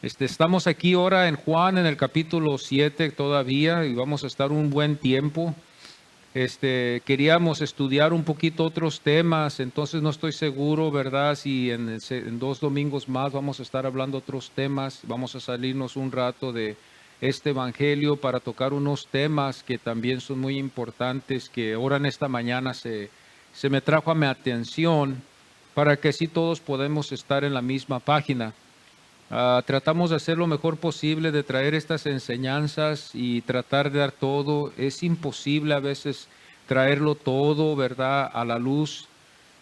Estamos aquí ahora en Juan, en el capítulo 7 todavía, y vamos a estar un buen tiempo. Queríamos estudiar un poquito otros temas, entonces no estoy seguro, ¿verdad? Si en 2 domingos más vamos a estar hablando otros temas, vamos a salirnos un rato de este evangelio para tocar unos temas que también son muy importantes, que ahora en esta mañana se me trajo a mi atención, para que así todos podemos estar en la misma página. Tratamos de hacer lo mejor posible, de traer estas enseñanzas y tratar de dar todo. Es imposible a veces traerlo todo, ¿verdad?, a la luz.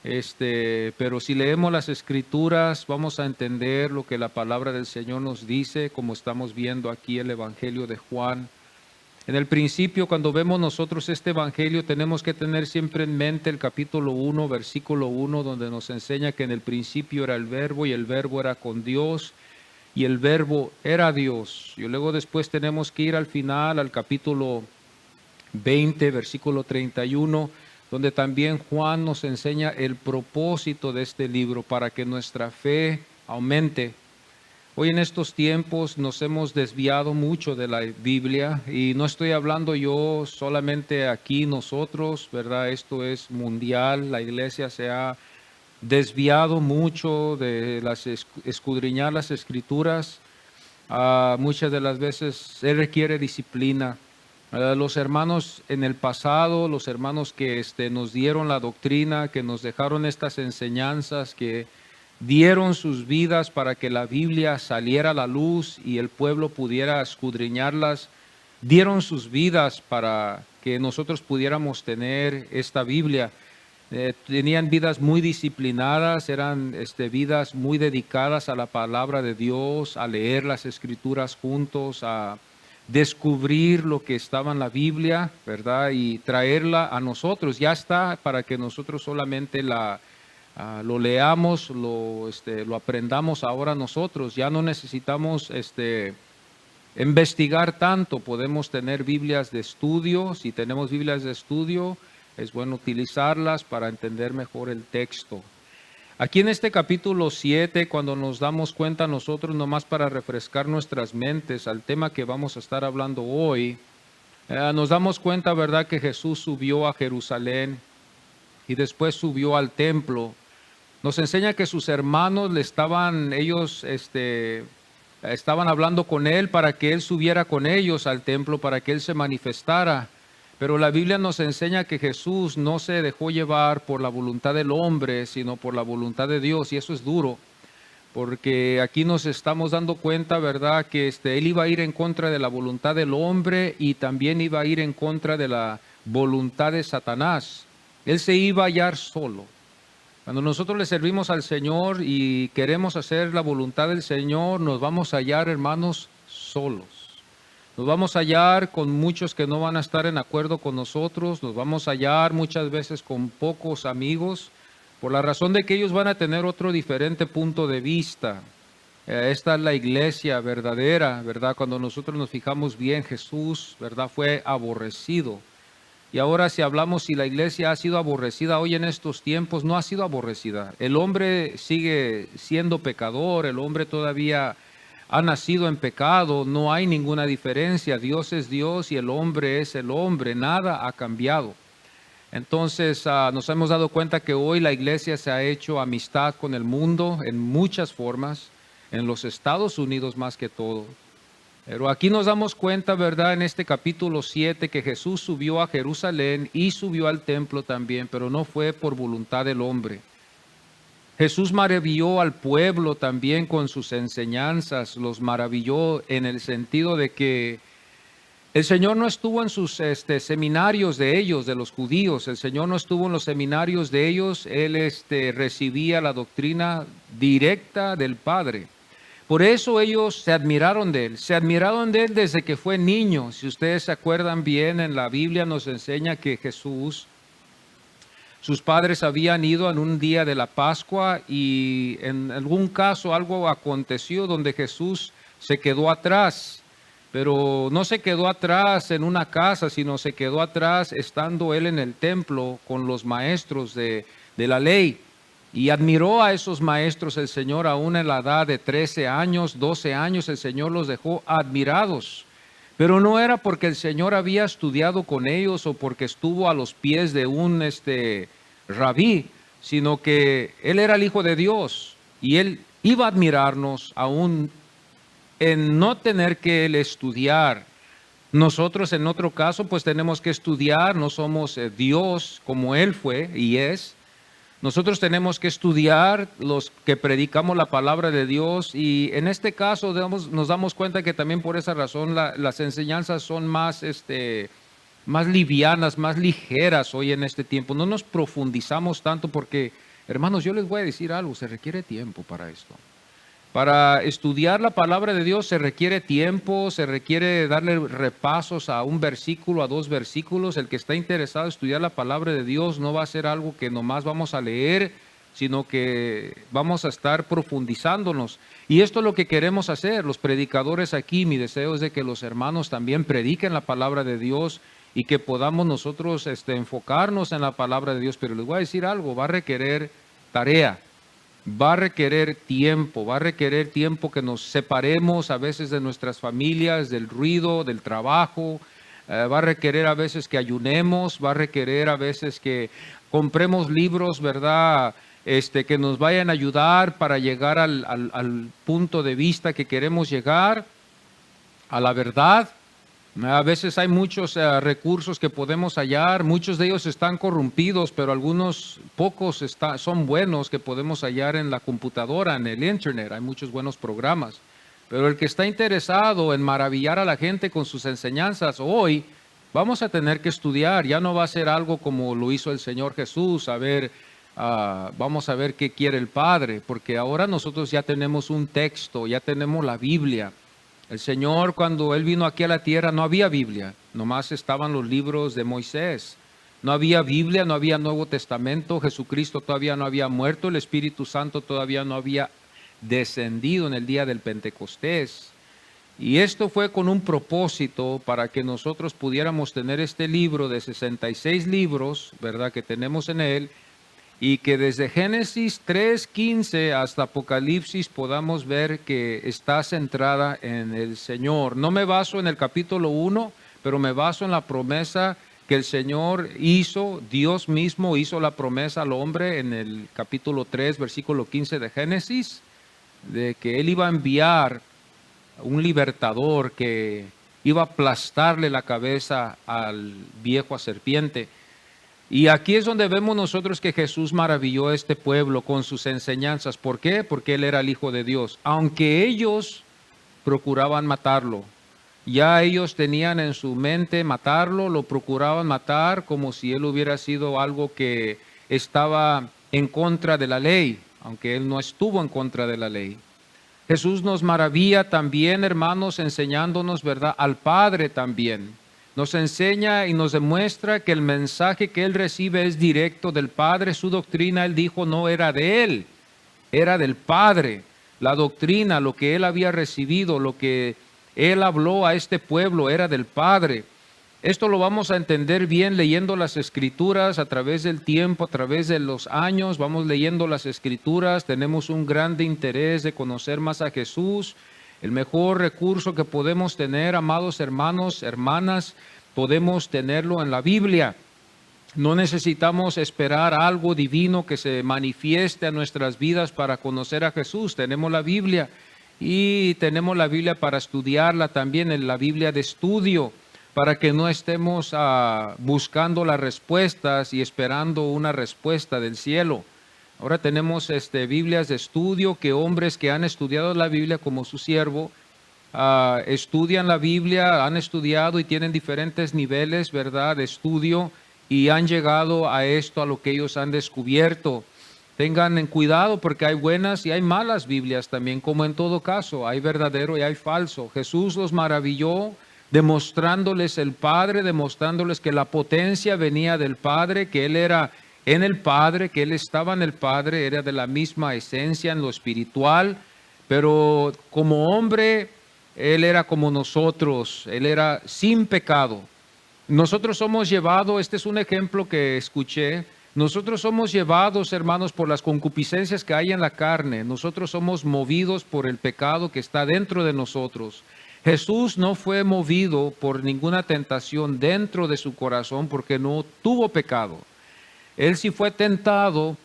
Pero si leemos las Escrituras, vamos a entender lo que la palabra del Señor nos dice, como estamos viendo aquí el Evangelio de Juan. En el principio, cuando vemos nosotros este Evangelio, tenemos que tener siempre en mente el capítulo 1, versículo 1, donde nos enseña que en el principio era el Verbo y el Verbo era con Dios y el Verbo era Dios. Y luego después tenemos que ir al final, al capítulo 20, versículo 31, donde también Juan nos enseña el propósito de este libro para que nuestra fe aumente. Hoy en estos tiempos nos hemos desviado mucho de la Biblia y no estoy hablando yo solamente aquí nosotros, ¿verdad? Esto es mundial, la iglesia se ha desviado mucho de escudriñar las Escrituras. Muchas de las veces se requiere disciplina. Los hermanos en el pasado, los hermanos que nos dieron la doctrina, que nos dejaron estas enseñanzas, que dieron sus vidas para que la Biblia saliera a la luz y el pueblo pudiera escudriñarlas, dieron sus vidas para que nosotros pudiéramos tener esta Biblia. Tenían vidas muy disciplinadas, eran vidas muy dedicadas a la palabra de Dios, a leer las Escrituras juntos, a descubrir lo que estaba en la Biblia, ¿verdad? Y traerla a nosotros. Ya está para que nosotros solamente lo leamos, lo aprendamos ahora nosotros. Ya no necesitamos investigar tanto. Podemos tener Biblias de estudio. Si tenemos Biblias de estudio, es bueno utilizarlas para entender mejor el texto. Aquí en este capítulo 7, cuando nos damos cuenta nosotros, nomás para refrescar nuestras mentes al tema que vamos a estar hablando hoy, nos damos cuenta, ¿verdad?, que Jesús subió a Jerusalén y después subió al templo. Nos enseña que sus hermanos estaban hablando con él para que él subiera con ellos al templo, para que él se manifestara. Pero la Biblia nos enseña que Jesús no se dejó llevar por la voluntad del hombre, sino por la voluntad de Dios. Y eso es duro, porque aquí nos estamos dando cuenta, ¿verdad?, que él iba a ir en contra de la voluntad del hombre y también iba a ir en contra de la voluntad de Satanás. Él se iba a hallar solo. Cuando nosotros le servimos al Señor y queremos hacer la voluntad del Señor, nos vamos a hallar, hermanos, solos. Nos vamos a hallar con muchos que no van a estar en acuerdo con nosotros, nos vamos a hallar muchas veces con pocos amigos, por la razón de que ellos van a tener otro diferente punto de vista. Esta es la iglesia verdadera, ¿verdad? Cuando nosotros nos fijamos bien, Jesús, ¿verdad?, fue aborrecido. Y ahora si hablamos si la iglesia ha sido aborrecida hoy en estos tiempos, no ha sido aborrecida. El hombre sigue siendo pecador, el hombre todavía ha nacido en pecado, no hay ninguna diferencia. Dios es Dios y el hombre es el hombre, nada ha cambiado. Entonces nos hemos dado cuenta que hoy la iglesia se ha hecho amistad con el mundo en muchas formas, en los Estados Unidos más que todo. Pero aquí nos damos cuenta, ¿verdad?, en este capítulo 7, que Jesús subió a Jerusalén y subió al templo también, pero no fue por voluntad del hombre. Jesús maravilló al pueblo también con sus enseñanzas, los maravilló en el sentido de que el Señor no estuvo en sus seminarios de ellos, de los judíos. El Señor no estuvo en los seminarios de ellos. Él recibía la doctrina directa del Padre. Por eso ellos se admiraron de él. Se admiraron de él desde que fue niño. Si ustedes se acuerdan bien, en la Biblia nos enseña que Jesús, sus padres habían ido en un día de la Pascua y en algún caso algo aconteció donde Jesús se quedó atrás. Pero no se quedó atrás en una casa, sino se quedó atrás estando él en el templo con los maestros de la ley. Y admiró a esos maestros el Señor aún en la edad de 13 años, 12 años, el Señor los dejó admirados. Pero no era porque el Señor había estudiado con ellos o porque estuvo a los pies de un rabí, sino que Él era el Hijo de Dios y Él iba a admirarnos aún en no tener que Él estudiar. Nosotros en otro caso pues tenemos que estudiar, no somos Dios como Él fue y es. Nosotros tenemos que estudiar los que predicamos la palabra de Dios y en este caso nos damos cuenta que también por esa razón las enseñanzas son más, más livianas, más ligeras hoy en este tiempo. No nos profundizamos tanto porque, hermanos, yo les voy a decir algo, se requiere tiempo para esto. Para estudiar la palabra de Dios se requiere tiempo, se requiere darle repasos a un versículo, a dos versículos. El que está interesado en estudiar la palabra de Dios no va a ser algo que nomás vamos a leer, sino que vamos a estar profundizándonos. Y esto es lo que queremos hacer, los predicadores aquí. Mi deseo es de que los hermanos también prediquen la palabra de Dios y que podamos nosotros enfocarnos en la palabra de Dios. Pero les voy a decir algo, va a requerir tarea. Va a requerir tiempo que nos separemos a veces de nuestras familias, del ruido, del trabajo. Va a requerir a veces que ayunemos, va a requerir a veces que compremos libros, ¿verdad? Que nos vayan a ayudar para llegar al punto de vista que queremos llegar, a la verdad. A veces hay muchos recursos que podemos hallar, muchos de ellos están corrompidos, pero algunos pocos son buenos que podemos hallar en la computadora, en el internet. Hay muchos buenos programas. Pero el que está interesado en maravillar a la gente con sus enseñanzas hoy, vamos a tener que estudiar. Ya no va a ser algo como lo hizo el Señor Jesús, vamos a ver qué quiere el Padre, porque ahora nosotros ya tenemos un texto, ya tenemos la Biblia. El Señor, cuando Él vino aquí a la tierra, no había Biblia, nomás estaban los libros de Moisés. No había Biblia, no había Nuevo Testamento, Jesucristo todavía no había muerto, el Espíritu Santo todavía no había descendido en el día del Pentecostés. Y esto fue con un propósito para que nosotros pudiéramos tener este libro de 66 libros, ¿verdad?, que tenemos en él, y que desde Génesis 3:15 hasta Apocalipsis podamos ver que está centrada en el Señor. No me baso en el capítulo 1, pero me baso en la promesa que el Señor hizo, Dios mismo hizo la promesa al hombre en el capítulo 3, versículo 15 de Génesis, de que Él iba a enviar un libertador que iba a aplastarle la cabeza al viejo serpiente. Y aquí es donde vemos nosotros que Jesús maravilló a este pueblo con sus enseñanzas. ¿Por qué? Porque Él era el Hijo de Dios. Aunque ellos procuraban matarlo, ya ellos tenían en su mente matarlo, lo procuraban matar como si Él hubiera sido algo que estaba en contra de la ley, aunque Él no estuvo en contra de la ley. Jesús nos maravilla también, hermanos, enseñándonos, ¿verdad?, al Padre también. Nos enseña y nos demuestra que el mensaje que Él recibe es directo del Padre. Su doctrina, Él dijo, no era de Él, era del Padre. La doctrina, lo que Él había recibido, lo que Él habló a este pueblo, era del Padre. Esto lo vamos a entender bien leyendo las Escrituras a través del tiempo, a través de los años. Vamos leyendo las Escrituras, tenemos un grande interés de conocer más a Jesús. El mejor recurso que podemos tener, amados hermanos, hermanas, podemos tenerlo en la Biblia. No necesitamos esperar algo divino que se manifieste a nuestras vidas para conocer a Jesús. Tenemos la Biblia y tenemos la Biblia para estudiarla también, en la Biblia de estudio, para que no estemos buscando las respuestas y esperando una respuesta del cielo. Ahora tenemos Biblias de estudio, que hombres que han estudiado la Biblia como su siervo, estudian la Biblia, han estudiado y tienen diferentes niveles, ¿verdad?, de estudio, y han llegado a esto, a lo que ellos han descubierto. Tengan en cuidado porque hay buenas y hay malas Biblias también, como en todo caso, hay verdadero y hay falso. Jesús los maravilló demostrándoles el Padre, demostrándoles que la potencia venía del Padre, que Él era en el Padre, que Él estaba en el Padre, era de la misma esencia en lo espiritual, pero como hombre, Él era como nosotros, Él era sin pecado. Nosotros somos llevados, este es un ejemplo que escuché, Nosotros somos llevados, hermanos, por las concupiscencias que hay en la carne. Nosotros somos movidos por el pecado que está dentro de nosotros. Jesús no fue movido por ninguna tentación dentro de su corazón porque no tuvo pecado. Él sí fue tentado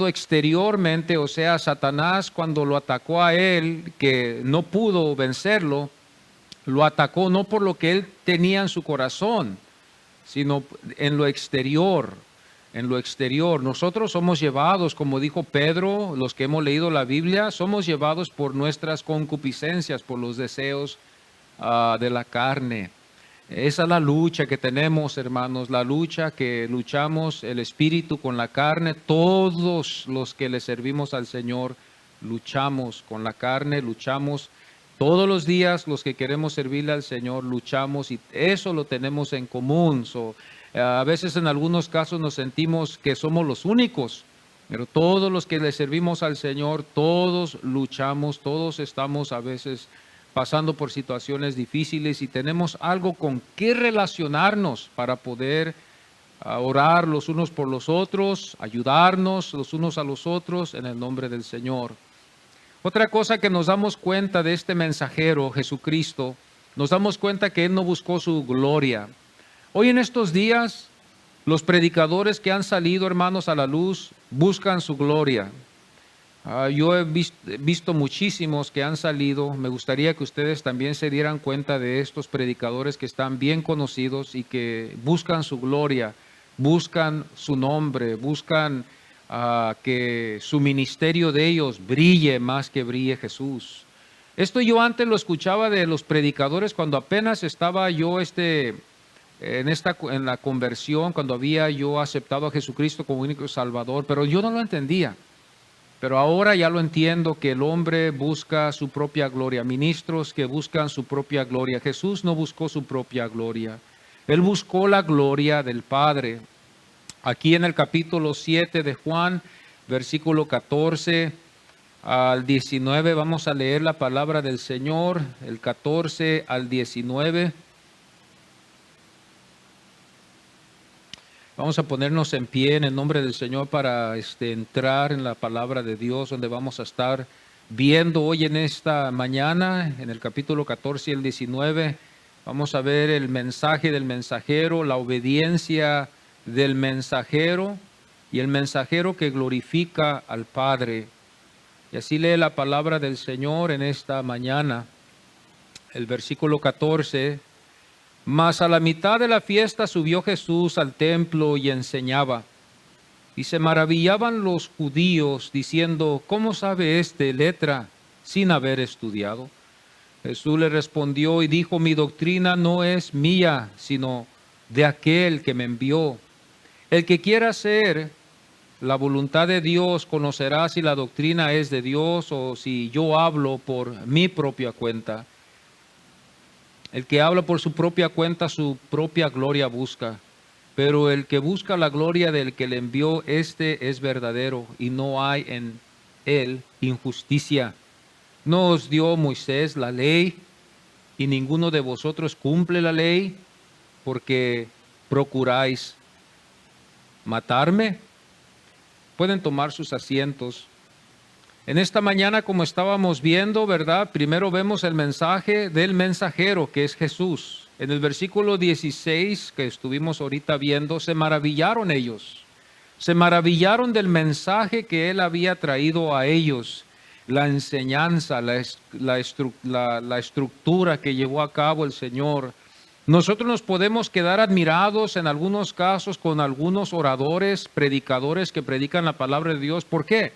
exteriormente, o sea, Satanás cuando lo atacó a él, que no pudo vencerlo, lo atacó no por lo que él tenía en su corazón, sino en lo exterior. En lo exterior, nosotros somos llevados, como dijo Pedro, los que hemos leído la Biblia, somos llevados por nuestras concupiscencias, por los deseos de la carne. Esa es la lucha que tenemos, hermanos, la lucha que luchamos el espíritu con la carne. Todos los que le servimos al Señor luchamos con la carne, luchamos todos los días. Los que queremos servirle al Señor luchamos y eso lo tenemos en común. A veces en algunos casos nos sentimos que somos los únicos, pero todos los que le servimos al Señor, todos luchamos, todos estamos a veces pasando por situaciones difíciles y tenemos algo con qué relacionarnos para poder orar los unos por los otros, ayudarnos los unos a los otros en el nombre del Señor. Otra cosa que nos damos cuenta de este mensajero, Jesucristo, nos damos cuenta que Él no buscó su gloria. Hoy en estos días, los predicadores que han salido, hermanos, a la luz, buscan su gloria. Yo he visto muchísimos que han salido. Me gustaría que ustedes también se dieran cuenta de estos predicadores que están bien conocidos y que buscan su gloria, buscan su nombre, buscan que su ministerio de ellos brille más que brille Jesús. Esto yo antes lo escuchaba de los predicadores cuando apenas estaba yo en la conversión, cuando había yo aceptado a Jesucristo como único Salvador, pero yo no lo entendía. Pero ahora ya lo entiendo, que el hombre busca su propia gloria, ministros que buscan su propia gloria. Jesús no buscó su propia gloria, Él buscó la gloria del Padre. Aquí en el capítulo 7 de Juan, versículo 14 al 19, vamos a leer la palabra del Señor, el 14 al 19. Vamos a ponernos en pie en el nombre del Señor para entrar en la palabra de Dios, donde vamos a estar viendo hoy en esta mañana, en el capítulo 14 y el 19, vamos a ver el mensaje del mensajero, la obediencia del mensajero y el mensajero que glorifica al Padre. Y así lee la palabra del Señor en esta mañana, el versículo 14. Mas a la mitad de la fiesta subió Jesús al templo y enseñaba. Y se maravillaban los judíos diciendo, ¿cómo sabe este letra sin haber estudiado? Jesús le respondió y dijo, mi doctrina no es mía, sino de aquel que me envió. El que quiera hacer la voluntad de Dios conocerá si la doctrina es de Dios o si yo hablo por mi propia cuenta. El que habla por su propia cuenta, su propia gloria busca. Pero el que busca la gloria del que le envió, este es verdadero y no hay en él injusticia. ¿No os dio Moisés la ley y ninguno de vosotros cumple la ley porque procuráis matarme? Pueden tomar sus asientos. En esta mañana, como estábamos viendo, ¿verdad? Primero vemos el mensaje del mensajero, que es Jesús. En el versículo 16, que estuvimos ahorita viendo, se maravillaron ellos. Se maravillaron del mensaje que Él había traído a ellos. La enseñanza, la estructura que llevó a cabo el Señor. Nosotros nos podemos quedar admirados en algunos casos con algunos oradores, predicadores que predican la palabra de Dios. ¿Por qué?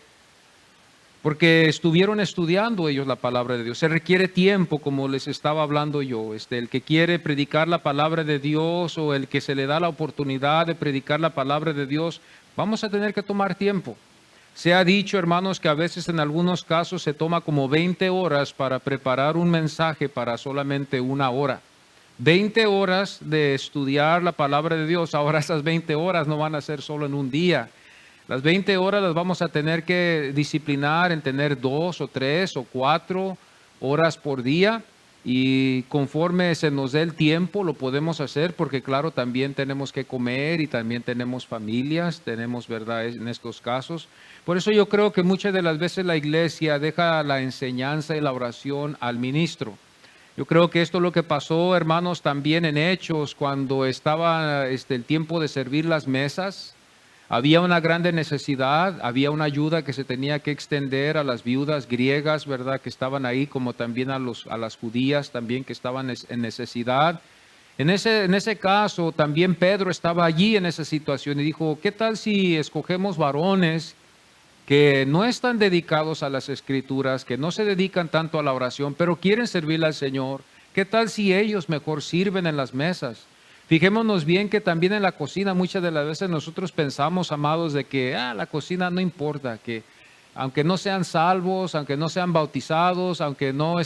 Porque estuvieron estudiando ellos la palabra de Dios. Se requiere tiempo, como les estaba hablando yo. El que quiere predicar la palabra de Dios o el que se le da la oportunidad de predicar la palabra de Dios, vamos a tener que tomar tiempo. Se ha dicho, hermanos, que a veces en algunos casos se toma como 20 horas para preparar un mensaje para solamente una hora. 20 horas de estudiar la palabra de Dios. Ahora esas 20 horas no van a ser solo en un día. Las 20 horas las vamos a tener que disciplinar en tener 2 o 3 o 4 horas por día. y conforme se nos dé el tiempo lo podemos hacer, porque claro, también tenemos que comer y también tenemos familias, tenemos, ¿verdad?, en estos casos. Por eso yo creo que muchas de las veces la iglesia deja la enseñanza y la oración al ministro. Yo creo que esto es lo que pasó, hermanos, también en Hechos, cuando estaba el tiempo de servir las mesas. Había una grande necesidad, había una ayuda que se tenía que extender a las viudas griegas, ¿verdad?, que estaban ahí, como también a las judías también que estaban en necesidad. En ese caso, también Pedro estaba allí en esa situación y dijo, ¿qué tal si escogemos varones que no están dedicados a las escrituras, que no se dedican tanto a la oración, pero quieren servirle al Señor? ¿Qué tal si ellos mejor sirven en las mesas? Fijémonos bien que también en la cocina muchas de las veces nosotros pensamos, amados, de que la cocina no importa, que aunque no sean salvos, aunque no sean bautizados, aunque no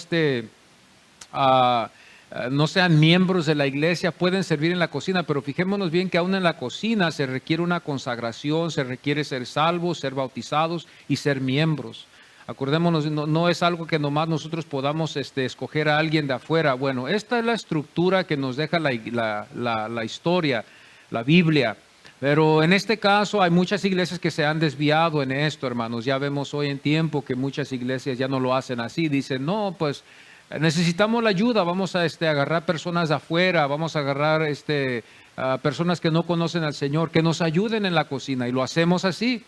sean miembros de la iglesia, pueden servir en la cocina. Pero fijémonos bien que aún en la cocina se requiere una consagración, se requiere ser salvos, ser bautizados y ser miembros. Acordémonos, no es algo que nomás nosotros podamos escoger a alguien de afuera. Bueno, esta es la estructura que nos deja la historia, la Biblia. Pero en este caso hay muchas iglesias que se han desviado en esto, hermanos. Ya vemos hoy en tiempo que muchas iglesias ya no lo hacen así. Dicen, no, pues necesitamos la ayuda, vamos a agarrar personas de afuera, vamos a agarrar a personas que no conocen al Señor, que nos ayuden en la cocina. Y lo hacemos así.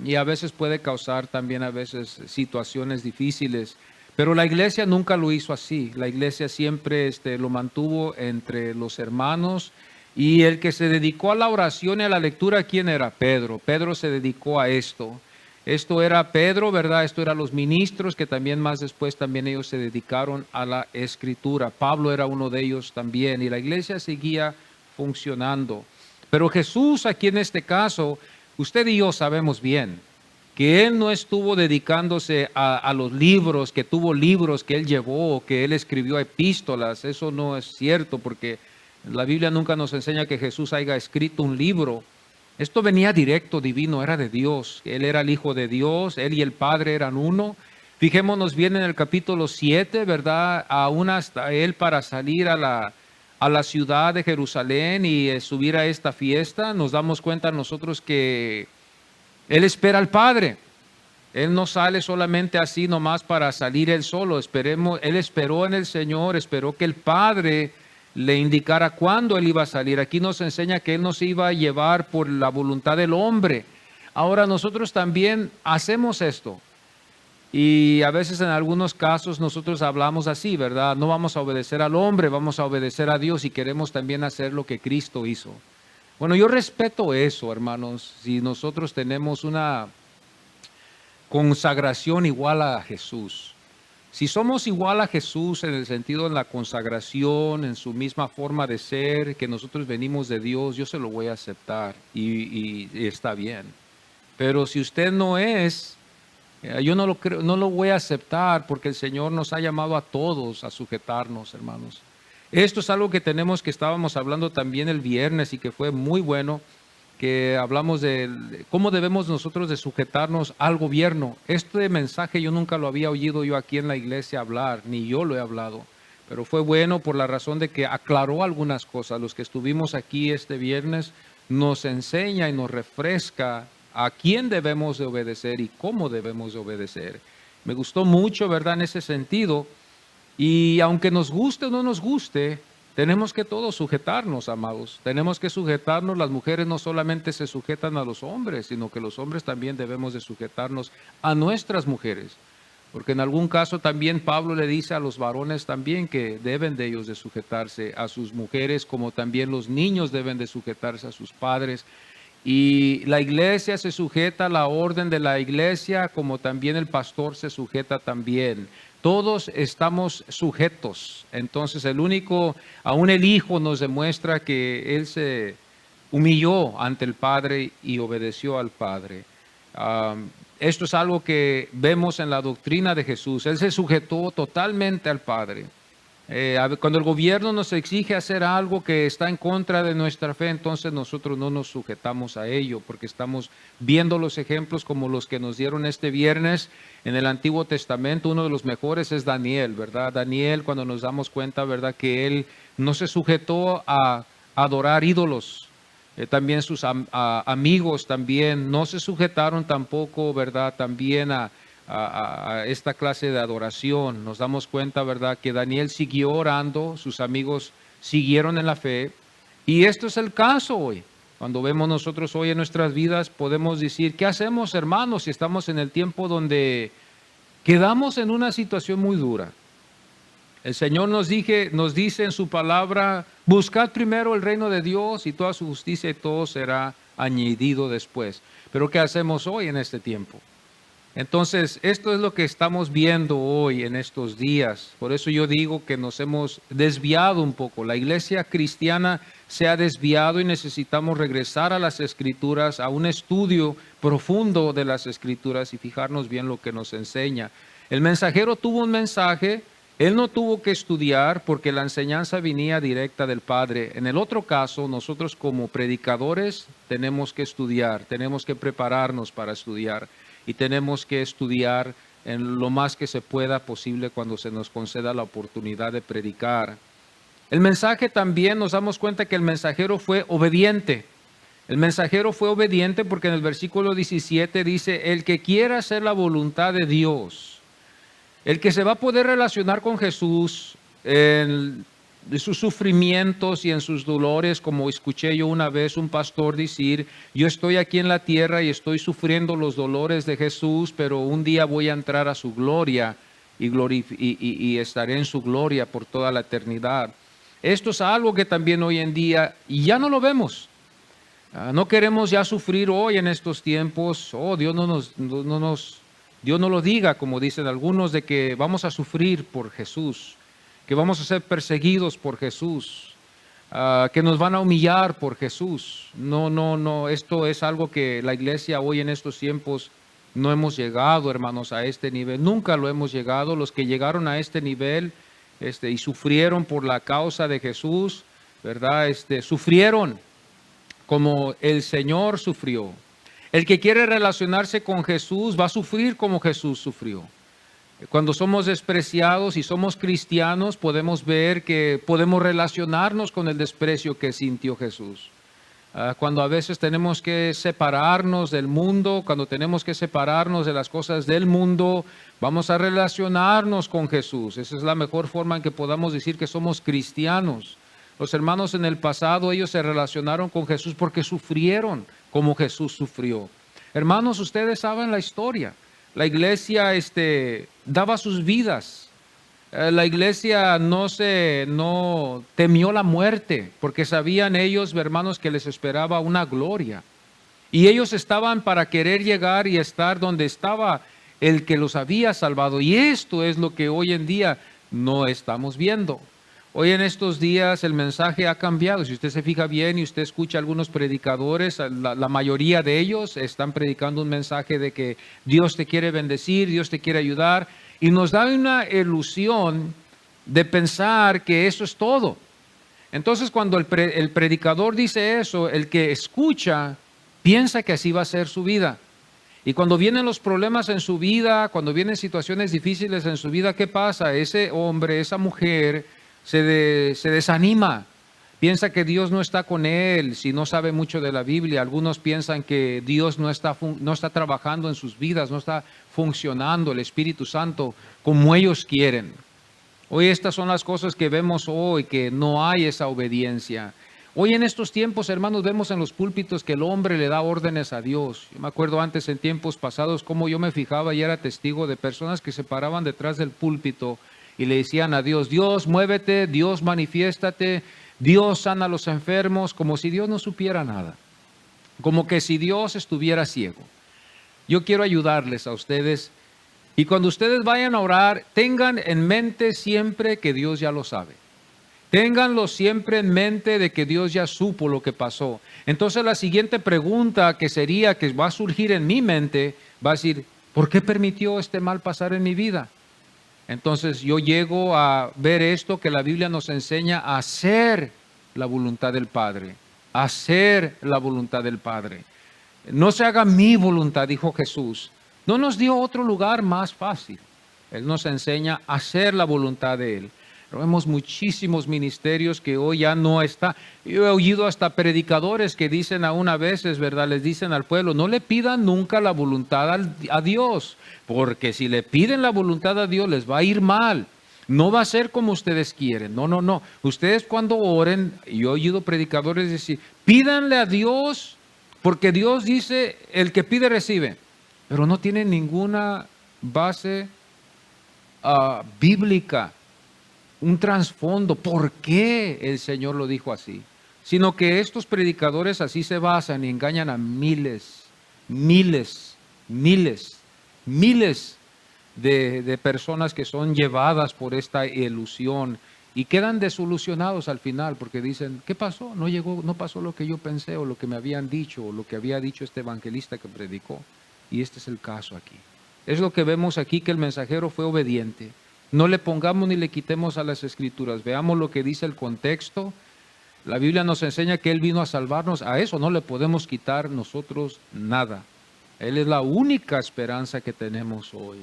Y a veces puede causar también a veces situaciones difíciles. Pero la iglesia nunca lo hizo así. La iglesia siempre lo mantuvo entre los hermanos. Y el que se dedicó a la oración y a la lectura, ¿quién era? Pedro. Pedro se dedicó a esto. Esto era Pedro, ¿verdad? Esto eran los ministros que también más después también ellos se dedicaron a la escritura. Pablo era uno de ellos también. Y la iglesia seguía funcionando. Pero Jesús aquí en este caso, usted y yo sabemos bien que Él no estuvo dedicándose a los libros, que tuvo libros que Él llevó, que Él escribió epístolas. Eso no es cierto, porque la Biblia nunca nos enseña que Jesús haya escrito un libro. Esto venía directo, divino, era de Dios. Él era el Hijo de Dios, Él y el Padre eran uno. Fijémonos bien en el capítulo 7, ¿verdad? Aún hasta Él para salir a la ciudad de Jerusalén y subir a esta fiesta, nos damos cuenta nosotros que Él espera al Padre. Él no sale solamente así nomás para salir Él solo. Él esperó en el Señor, esperó que el Padre le indicara cuándo Él iba a salir. Aquí nos enseña que Él no se iba a llevar por la voluntad del hombre. Ahora nosotros también hacemos esto. Y a veces en algunos casos nosotros hablamos así, ¿verdad? No vamos a obedecer al hombre, vamos a obedecer a Dios y queremos también hacer lo que Cristo hizo. Bueno, yo respeto eso, hermanos. Si nosotros tenemos una consagración igual a Jesús, si somos igual a Jesús en el sentido de la consagración, en su misma forma de ser, que nosotros venimos de Dios, yo se lo voy a aceptar y está bien. Pero si usted no es, yo no lo creo, no lo voy a aceptar, porque el Señor nos ha llamado a todos a sujetarnos, hermanos. Esto es algo que estábamos hablando también el viernes y que fue muy bueno, que hablamos de cómo debemos nosotros de sujetarnos al gobierno. Este mensaje yo nunca lo había oído yo aquí en la iglesia hablar, ni yo lo he hablado, pero fue bueno por la razón de que aclaró algunas cosas. Los que estuvimos aquí este viernes nos enseña y nos refresca a quién debemos de obedecer y cómo debemos de obedecer. Me gustó mucho, ¿verdad?, en ese sentido. Y aunque nos guste o no nos guste, tenemos que todos sujetarnos, amados. Tenemos que sujetarnos. Las mujeres no solamente se sujetan a los hombres, sino que los hombres también debemos de sujetarnos a nuestras mujeres. Porque en algún caso también Pablo le dice a los varones también que deben de ellos de sujetarse a sus mujeres, como también los niños deben de sujetarse a sus padres. Y la iglesia se sujeta a la orden de la iglesia, como también el pastor se sujeta también. Todos estamos sujetos. Entonces aún el Hijo nos demuestra que Él se humilló ante el Padre y obedeció al Padre. Esto es algo que vemos en la doctrina de Jesús. Él se sujetó totalmente al Padre. Cuando el gobierno nos exige hacer algo que está en contra de nuestra fe, entonces nosotros no nos sujetamos a ello, porque estamos viendo los ejemplos como los que nos dieron este viernes en el Antiguo Testamento. Uno de los mejores es Daniel, ¿verdad? Daniel, cuando nos damos cuenta, ¿verdad?, que él no se sujetó a adorar ídolos. También sus amigos también no se sujetaron tampoco, ¿verdad?, también a esta clase de adoración. Nos damos cuenta, ¿verdad?, que Daniel siguió orando, sus amigos siguieron en la fe, y esto es el caso hoy. Cuando vemos nosotros hoy en nuestras vidas, podemos decir, ¿qué hacemos, hermanos, si estamos en el tiempo donde quedamos en una situación muy dura? El Señor nos dice en su palabra, buscad primero el reino de Dios y toda su justicia y todo será añadido después. Pero ¿qué hacemos hoy en este tiempo? Entonces, esto es lo que estamos viendo hoy en estos días. Por eso yo digo que nos hemos desviado un poco. La iglesia cristiana se ha desviado y necesitamos regresar a las Escrituras, a un estudio profundo de las Escrituras y fijarnos bien lo que nos enseña. El mensajero tuvo un mensaje. Él no tuvo que estudiar porque la enseñanza venía directa del Padre. En el otro caso, nosotros como predicadores tenemos que estudiar, tenemos que prepararnos para estudiar y tenemos que estudiar en lo más que se pueda posible cuando se nos conceda la oportunidad de predicar. El mensaje también nos damos cuenta que el mensajero fue obediente. El mensajero fue obediente porque en el versículo 17 dice, el que quiera hacer la voluntad de Dios. El que se va a poder relacionar con Jesús en sus sufrimientos y en sus dolores, como escuché yo una vez un pastor decir, yo estoy aquí en la tierra y estoy sufriendo los dolores de Jesús, pero un día voy a entrar a su gloria y estaré en su gloria por toda la eternidad. Esto es algo que también hoy en día ya no lo vemos. No queremos ya sufrir hoy en estos tiempos. Dios no lo diga, como dicen algunos, de que vamos a sufrir por Jesús, que vamos a ser perseguidos por Jesús, que nos van a humillar por Jesús. No, esto es algo que la iglesia hoy en estos tiempos no hemos llegado, hermanos, a este nivel. Nunca lo hemos llegado. Los que llegaron a este nivel y sufrieron por la causa de Jesús, ¿verdad? Sufrieron como el Señor sufrió. El que quiere relacionarse con Jesús va a sufrir como Jesús sufrió. Cuando somos despreciados y somos cristianos, podemos ver que podemos relacionarnos con el desprecio que sintió Jesús. Cuando a veces tenemos que separarnos del mundo, cuando tenemos que separarnos de las cosas del mundo, vamos a relacionarnos con Jesús. Esa es la mejor forma en que podamos decir que somos cristianos. Los hermanos en el pasado, ellos se relacionaron con Jesús porque sufrieron como Jesús sufrió. Hermanos, ustedes saben la historia. La iglesia daba sus vidas. La iglesia no temió la muerte porque sabían ellos, hermanos, que les esperaba una gloria. Y ellos estaban para querer llegar y estar donde estaba el que los había salvado. Y esto es lo que hoy en día no estamos viendo. Hoy en estos días el mensaje ha cambiado. Si usted se fija bien y usted escucha a algunos predicadores, la mayoría de ellos están predicando un mensaje de que Dios te quiere bendecir, Dios te quiere ayudar, y nos da una ilusión de pensar que eso es todo. Entonces cuando el predicador dice eso, el que escucha piensa que así va a ser su vida. Y cuando vienen los problemas en su vida, cuando vienen situaciones difíciles en su vida, ¿qué pasa? Ese hombre, esa mujer se desanima, piensa que Dios no está con él, si no sabe mucho de la Biblia. Algunos piensan que Dios no está trabajando en sus vidas, no está funcionando el Espíritu Santo como ellos quieren. Hoy estas son las cosas que vemos hoy, que no hay esa obediencia. Hoy en estos tiempos, hermanos, vemos en los púlpitos que el hombre le da órdenes a Dios. Yo me acuerdo antes, en tiempos pasados, cómo yo me fijaba y era testigo de personas que se paraban detrás del púlpito y le decían a Dios, Dios, muévete, Dios, manifiéstate, Dios, sana a los enfermos, como si Dios no supiera nada, como que si Dios estuviera ciego. Yo quiero ayudarles a ustedes, y cuando ustedes vayan a orar, tengan en mente siempre que Dios ya lo sabe. Ténganlo siempre en mente de que Dios ya supo lo que pasó. Entonces la siguiente pregunta que va a surgir en mi mente, va a decir, ¿por qué permitió este mal pasar en mi vida? Entonces yo llego a ver esto que la Biblia nos enseña a hacer la voluntad del Padre, hacer la voluntad del Padre. No se haga mi voluntad, dijo Jesús. No nos dio otro lugar más fácil. Él nos enseña a hacer la voluntad de Él. Pero vemos muchísimos ministerios que hoy ya no está. Yo he oído hasta predicadores que dicen aún a veces, ¿verdad? Les dicen al pueblo, no le pidan nunca la voluntad a Dios, porque si le piden la voluntad a Dios les va a ir mal. No va a ser como ustedes quieren. No, no, no. Ustedes cuando oren, yo he oído predicadores decir, pídanle a Dios, porque Dios dice, el que pide recibe. Pero no tiene ninguna base bíblica, un trasfondo. ¿Por qué el Señor lo dijo así? Sino que estos predicadores así se basan y engañan a miles de personas que son llevadas por esta ilusión y quedan desilusionados al final porque dicen, ¿qué pasó? No llegó, no pasó lo que yo pensé o lo que me habían dicho o lo que había dicho este evangelista que predicó. Y este es el caso aquí. Es lo que vemos aquí, que el mensajero fue obediente. No le pongamos ni le quitemos a las escrituras. Veamos lo que dice el contexto. La Biblia nos enseña que Él vino a salvarnos. A eso no le podemos quitar nosotros nada. Él es la única esperanza que tenemos hoy.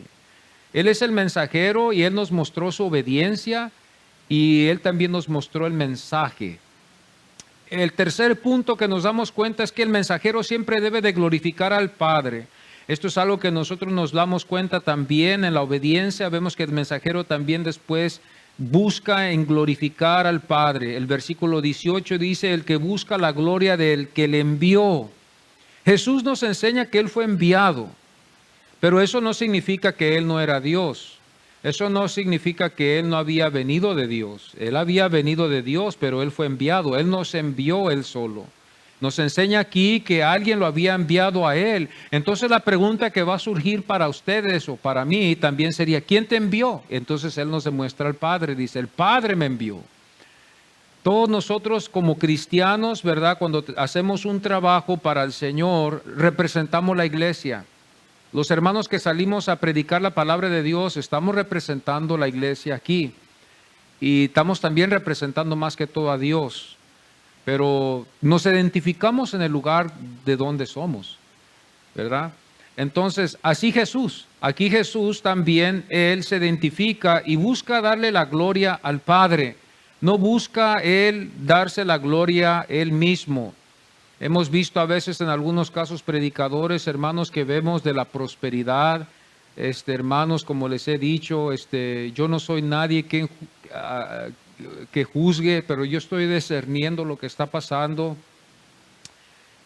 Él es el mensajero y Él nos mostró su obediencia y Él también nos mostró el mensaje. El tercer punto que nos damos cuenta es que el mensajero siempre debe de glorificar al Padre. Esto es algo que nosotros nos damos cuenta también en la obediencia. Vemos que el mensajero también después busca en glorificar al Padre. El versículo 18 dice, el que busca la gloria del que le envió. Jesús nos enseña que Él fue enviado, pero eso no significa que Él no era Dios. Eso no significa que Él no había venido de Dios. Él había venido de Dios, pero Él fue enviado. Él no se envió Él solo. Nos enseña aquí que alguien lo había enviado a Él. Entonces la pregunta que va a surgir para ustedes o para mí también sería, ¿quién te envió? Entonces Él nos demuestra al Padre. Dice, el Padre me envió. Todos nosotros como cristianos, ¿verdad? Cuando hacemos un trabajo para el Señor, representamos la iglesia. Los hermanos que salimos a predicar la palabra de Dios, estamos representando la iglesia aquí. Y estamos también representando más que todo a Dios. Pero nos identificamos en el lugar de donde somos, ¿verdad? Entonces, así Jesús, aquí Jesús también, Él se identifica y busca darle la gloria al Padre. No busca Él darse la gloria Él mismo. Hemos visto a veces en algunos casos predicadores, hermanos, que vemos de la prosperidad, hermanos, como les he dicho, yo no soy nadie que juzgue, pero yo estoy discerniendo lo que está pasando.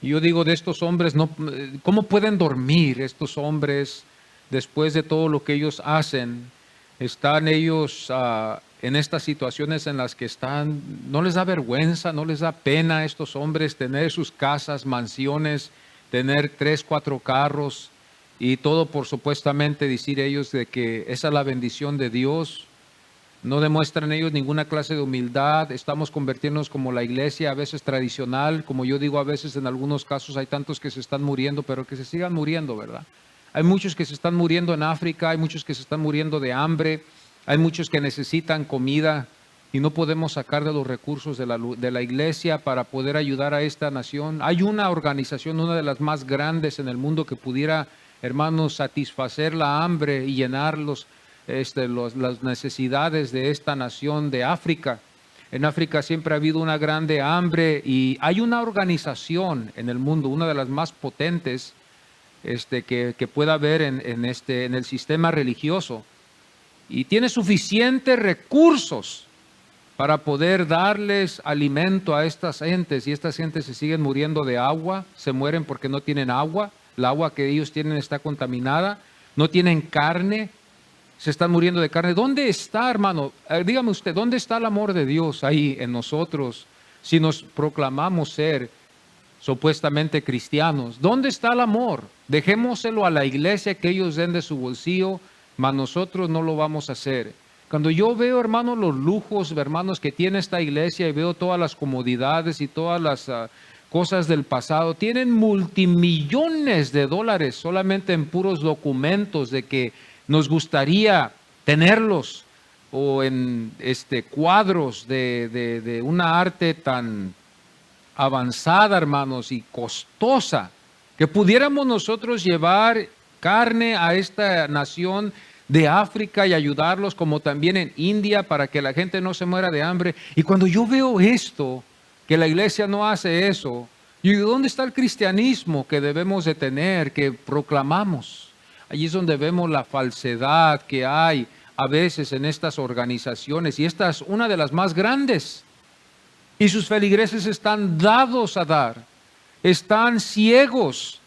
Y yo digo de estos hombres, ¿cómo pueden dormir estos hombres después de todo lo que ellos hacen? Están ellos en estas situaciones en las que están, no les da vergüenza, no les da pena a estos hombres tener sus casas, mansiones, tener 3, 4 carros y todo por supuestamente decir ellos de que esa es la bendición de Dios. No demuestran ellos ninguna clase de humildad. Estamos convirtiéndonos como la iglesia a veces tradicional, como yo digo a veces en algunos casos hay tantos que se están muriendo, pero que se sigan muriendo, ¿verdad? Hay muchos que se están muriendo en África, hay muchos que se están muriendo de hambre, hay muchos que necesitan comida y no podemos sacar de los recursos de la iglesia para poder ayudar a esta nación. Hay una organización, una de las más grandes en el mundo que pudiera, hermanos, satisfacer la hambre y llenar las necesidades de esta nación de África. En África siempre ha habido una grande hambre y hay una organización en el mundo, una de las más potentes que pueda haber en el sistema religioso, y tiene suficientes recursos para poder darles alimento a estas gentes, y estas gentes se siguen muriendo de agua, se mueren porque no tienen agua, el agua que ellos tienen está contaminada, no tienen carne, se están muriendo de carne. ¿Dónde está, hermano? Dígame usted, ¿dónde está el amor de Dios ahí en nosotros si nos proclamamos ser supuestamente cristianos? ¿Dónde está el amor? Dejémoselo a la iglesia que ellos den de su bolsillo, mas nosotros no lo vamos a hacer. Cuando yo veo, hermanos, los lujos, hermanos, que tiene esta iglesia y veo todas las comodidades y todas las cosas del pasado, tienen multimillones de dólares solamente en puros documentos de que nos gustaría tenerlos o en cuadros de una arte tan avanzada, hermanos, y costosa, que pudiéramos nosotros llevar carne a esta nación de África y ayudarlos, como también en India, para que la gente no se muera de hambre. Y cuando yo veo esto, que la iglesia no hace eso, yo digo, ¿dónde está el cristianismo que debemos de tener, que proclamamos? Allí es donde vemos la falsedad que hay a veces en estas organizaciones, y esta es una de las más grandes. Y sus feligreses están dados a dar, están ciegos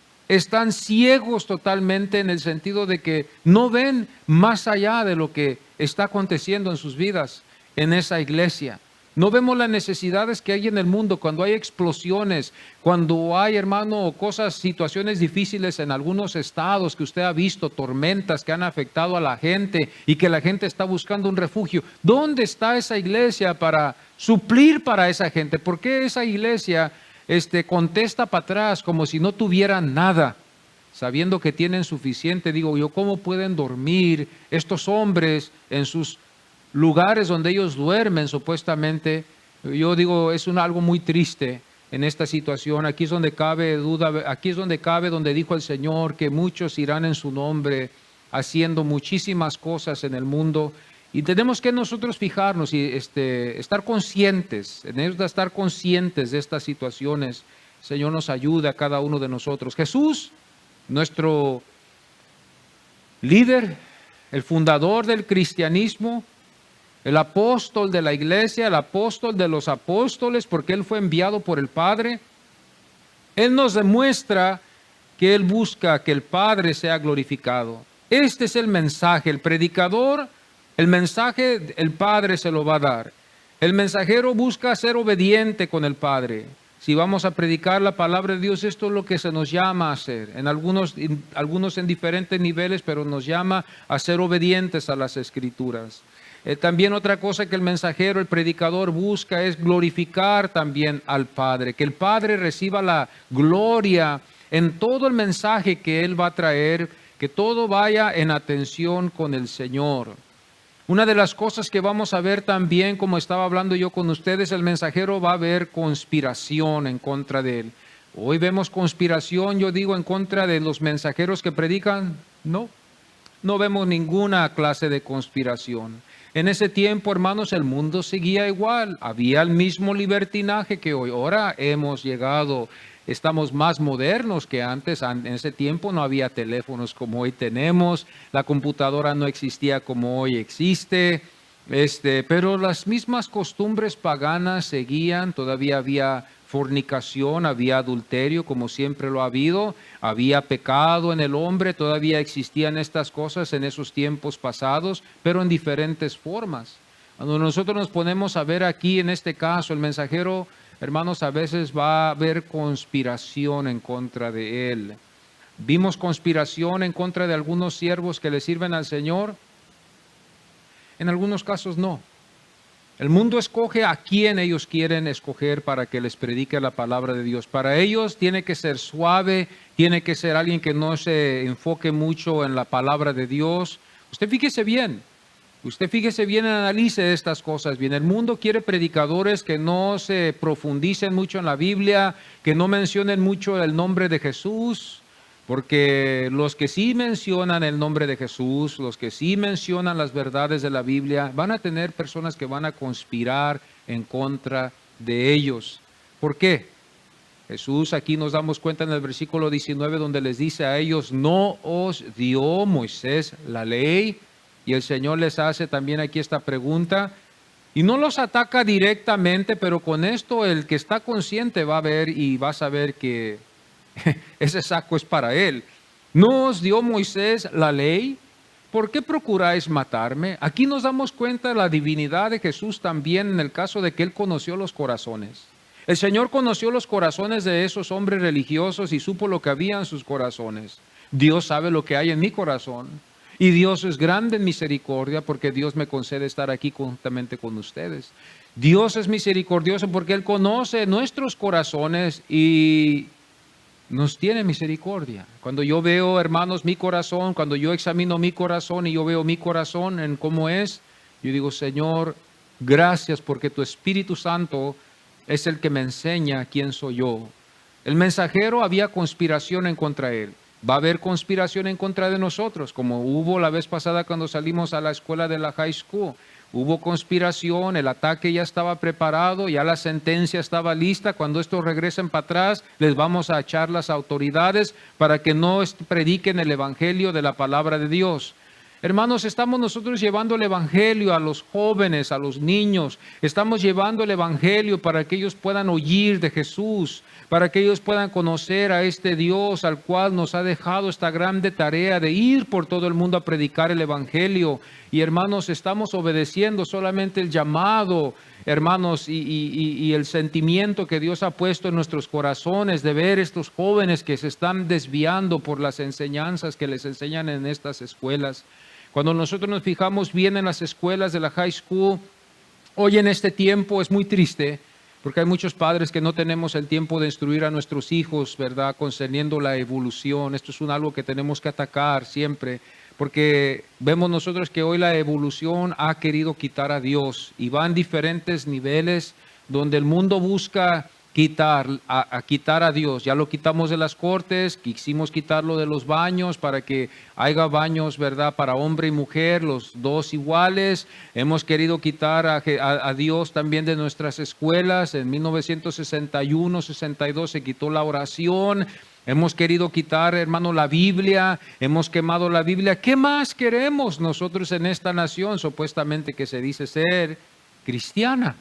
totalmente, en el sentido de que no ven más allá de lo que está aconteciendo en sus vidas en esa iglesia. No vemos las necesidades que hay en el mundo, cuando hay explosiones, cuando hay, hermano, cosas, situaciones difíciles en algunos estados que usted ha visto, tormentas que han afectado a la gente y que la gente está buscando un refugio. ¿Dónde está esa iglesia para suplir para esa gente? ¿Por qué esa iglesia contesta para atrás como si no tuvieran nada, sabiendo que tienen suficiente? Digo yo, ¿cómo pueden dormir estos hombres en sus lugares donde ellos duermen supuestamente? Yo digo, es algo muy triste en esta situación. Aquí es donde cabe duda, aquí es donde cabe donde dijo el Señor que muchos irán en su nombre haciendo muchísimas cosas en el mundo. Y tenemos que nosotros fijarnos y estar conscientes, tenemos que estar conscientes de estas situaciones. El Señor nos ayuda a cada uno de nosotros. Jesús, nuestro líder, el fundador del cristianismo, el apóstol de la iglesia, el apóstol de los apóstoles, porque Él fue enviado por el Padre. Él nos demuestra que Él busca que el Padre sea glorificado. Este es el mensaje. El predicador, el mensaje, el Padre se lo va a dar. El mensajero busca ser obediente con el Padre. Si vamos a predicar la palabra de Dios, esto es lo que se nos llama a hacer. En algunos en diferentes niveles, pero nos llama a ser obedientes a las Escrituras. También otra cosa que el mensajero, el predicador busca es glorificar también al Padre, que el Padre reciba la gloria en todo el mensaje que Él va a traer, que todo vaya en atención con el Señor. Una de las cosas que vamos a ver también, como estaba hablando yo con ustedes, el mensajero va a ver conspiración en contra de él. Hoy vemos conspiración, yo digo, en contra de los mensajeros que predican. No vemos ninguna clase de conspiración. En ese tiempo, hermanos, el mundo seguía igual. Había el mismo libertinaje que hoy. Ahora hemos llegado, estamos más modernos que antes. En ese tiempo no había teléfonos como hoy tenemos. La computadora no existía como hoy existe. Pero las mismas costumbres paganas seguían. Todavía había fornicación, había adulterio, como siempre lo ha habido, había pecado en el hombre, todavía existían estas cosas en esos tiempos pasados, pero en diferentes formas. Cuando nosotros nos ponemos a ver aquí, en este caso, el mensajero, hermanos, a veces va a haber conspiración en contra de él. Vimos conspiración en contra de algunos siervos que le sirven al Señor. En algunos casos no. El mundo escoge a quien ellos quieren escoger para que les predique la palabra de Dios. Para ellos tiene que ser suave, tiene que ser alguien que no se enfoque mucho en la palabra de Dios. Usted fíjese bien, analice estas cosas bien. El mundo quiere predicadores que no se profundicen mucho en la Biblia, que no mencionen mucho el nombre de Jesús. Porque los que sí mencionan el nombre de Jesús, los que sí mencionan las verdades de la Biblia, van a tener personas que van a conspirar en contra de ellos. ¿Por qué? Jesús, aquí nos damos cuenta en el versículo 19, donde les dice a ellos, no os dio Moisés la ley. Y el Señor les hace también aquí esta pregunta. Y no los ataca directamente, pero con esto el que está consciente va a ver y va a saber que ese saco es para él. ¿No os dio Moisés la ley? ¿Por qué procuráis matarme? Aquí nos damos cuenta de la divinidad de Jesús también en el caso de que Él conoció los corazones. El Señor conoció los corazones de esos hombres religiosos y supo lo que había en sus corazones. Dios sabe lo que hay en mi corazón. Y Dios es grande en misericordia porque Dios me concede estar aquí juntamente con ustedes. Dios es misericordioso porque Él conoce nuestros corazones y nos tiene misericordia. Cuando yo veo, hermanos, mi corazón, cuando yo examino mi corazón y yo veo mi corazón en cómo es, yo digo, Señor, gracias porque tu Espíritu Santo es el que me enseña quién soy yo. El mensajero, había conspiración en contra de él. Va a haber conspiración en contra de nosotros, como hubo la vez pasada cuando salimos a la escuela de la high school. Hubo conspiración, el ataque ya estaba preparado, ya la sentencia estaba lista. Cuando estos regresen para atrás, les vamos a echar las autoridades para que no prediquen el evangelio de la palabra de Dios. Hermanos, estamos nosotros llevando el evangelio a los jóvenes, a los niños. Estamos llevando el evangelio para que ellos puedan oír de Jesús, para que ellos puedan conocer a este Dios al cual nos ha dejado esta grande tarea de ir por todo el mundo a predicar el evangelio. Y hermanos, estamos obedeciendo solamente el llamado, hermanos, y el sentimiento que Dios ha puesto en nuestros corazones de ver estos jóvenes que se están desviando por las enseñanzas que les enseñan en estas escuelas. Cuando nosotros nos fijamos bien en las escuelas de la high school, hoy en este tiempo es muy triste, porque hay muchos padres que no tenemos el tiempo de instruir a nuestros hijos, ¿verdad?, concerniendo la evolución. Esto es algo que tenemos que atacar siempre, porque vemos nosotros que hoy la evolución ha querido quitar a Dios y va en diferentes niveles donde el mundo busca quitar a Dios. Ya lo quitamos de las cortes, quisimos quitarlo de los baños para que haya baños, ¿verdad?, para hombre y mujer, los dos iguales. Hemos querido quitar a Dios también de nuestras escuelas. En 1961, 62 se quitó la oración. Hemos querido quitar, hermano, la Biblia. Hemos quemado la Biblia. ¿Qué más queremos nosotros en esta nación, supuestamente que se dice ser cristiana?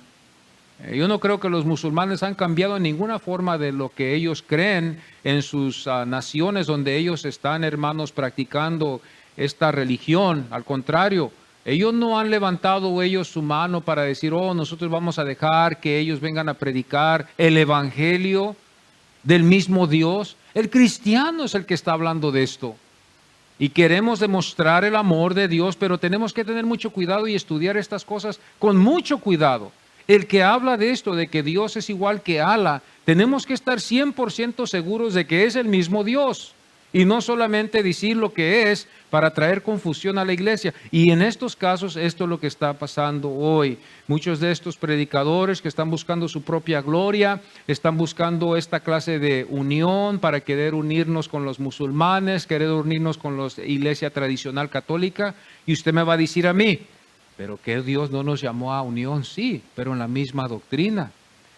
Yo no creo que los musulmanes han cambiado en ninguna forma de lo que ellos creen en sus naciones donde ellos están, hermanos, practicando esta religión. Al contrario, ellos no han levantado ellos su mano para decir, oh, nosotros vamos a dejar que ellos vengan a predicar el evangelio del mismo Dios. El cristiano es el que está hablando de esto. Y queremos demostrar el amor de Dios, pero tenemos que tener mucho cuidado y estudiar estas cosas con mucho cuidado. El que habla de esto, de que Dios es igual que Alá, tenemos que estar 100% seguros de que es el mismo Dios. Y no solamente decir lo que es para traer confusión a la iglesia. Y en estos casos, esto es lo que está pasando hoy. Muchos de estos predicadores que están buscando su propia gloria, están buscando esta clase de unión para querer unirnos con los musulmanes, querer unirnos con la iglesia tradicional católica. Y usted me va a decir a mí, pero que Dios no nos llamó a unión, sí, pero en la misma doctrina.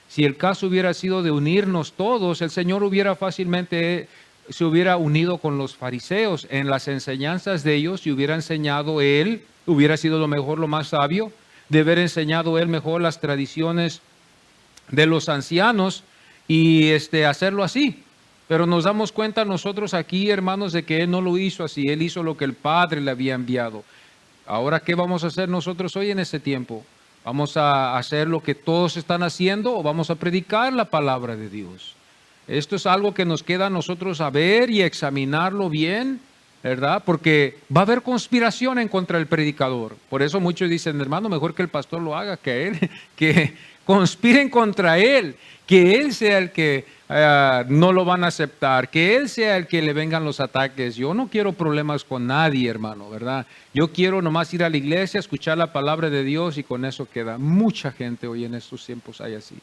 Si el caso hubiera sido de unirnos todos, el Señor hubiera fácilmente se hubiera unido con los fariseos en las enseñanzas de ellos y hubiera enseñado él, hubiera sido lo mejor, lo más sabio, de haber enseñado él mejor las tradiciones de los ancianos y hacerlo así. Pero nos damos cuenta nosotros aquí, hermanos, de que él no lo hizo así, él hizo lo que el Padre le había enviado. Ahora, ¿qué vamos a hacer nosotros hoy en este tiempo? ¿Vamos a hacer lo que todos están haciendo o vamos a predicar la palabra de Dios? Esto es algo que nos queda a nosotros a ver y examinarlo bien, ¿verdad? Porque va a haber conspiración en contra del predicador. Por eso muchos dicen, hermano, mejor que el pastor lo haga que él, que conspiren contra él, que él sea el que no lo van a aceptar, que él sea el que le vengan los ataques. Yo no quiero problemas con nadie, hermano, ¿verdad? Yo quiero nomás ir a la iglesia, escuchar la palabra de Dios y con eso queda. Mucha gente hoy en estos tiempos hay así.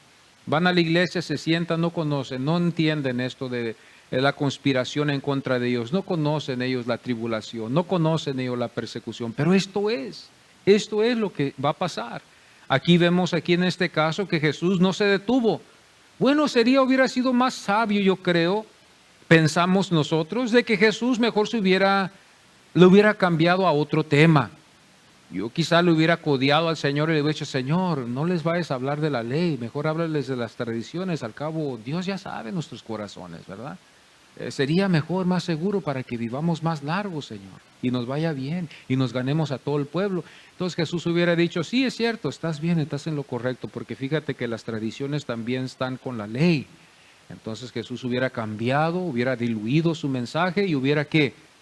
Van a la iglesia, se sientan, no conocen, no entienden esto de la conspiración en contra de ellos, no conocen ellos la tribulación, no conocen ellos la persecución, pero esto es lo que va a pasar. Aquí vemos aquí en este caso que Jesús no se detuvo. Bueno, hubiera sido más sabio, yo creo, pensamos nosotros, de que Jesús mejor lo hubiera cambiado a otro tema. Yo quizá le hubiera codiado al Señor y le hubiera dicho, Señor, no les vayas a hablar de la ley, mejor háblales de las tradiciones. Al cabo, Dios ya sabe nuestros corazones, ¿verdad? Sería mejor, más seguro para que vivamos más largo, Señor, y nos vaya bien y nos ganemos a todo el pueblo. Entonces Jesús hubiera dicho, sí, es cierto, estás bien, estás en lo correcto, porque fíjate que las tradiciones también están con la ley. Entonces Jesús hubiera cambiado, hubiera diluido su mensaje y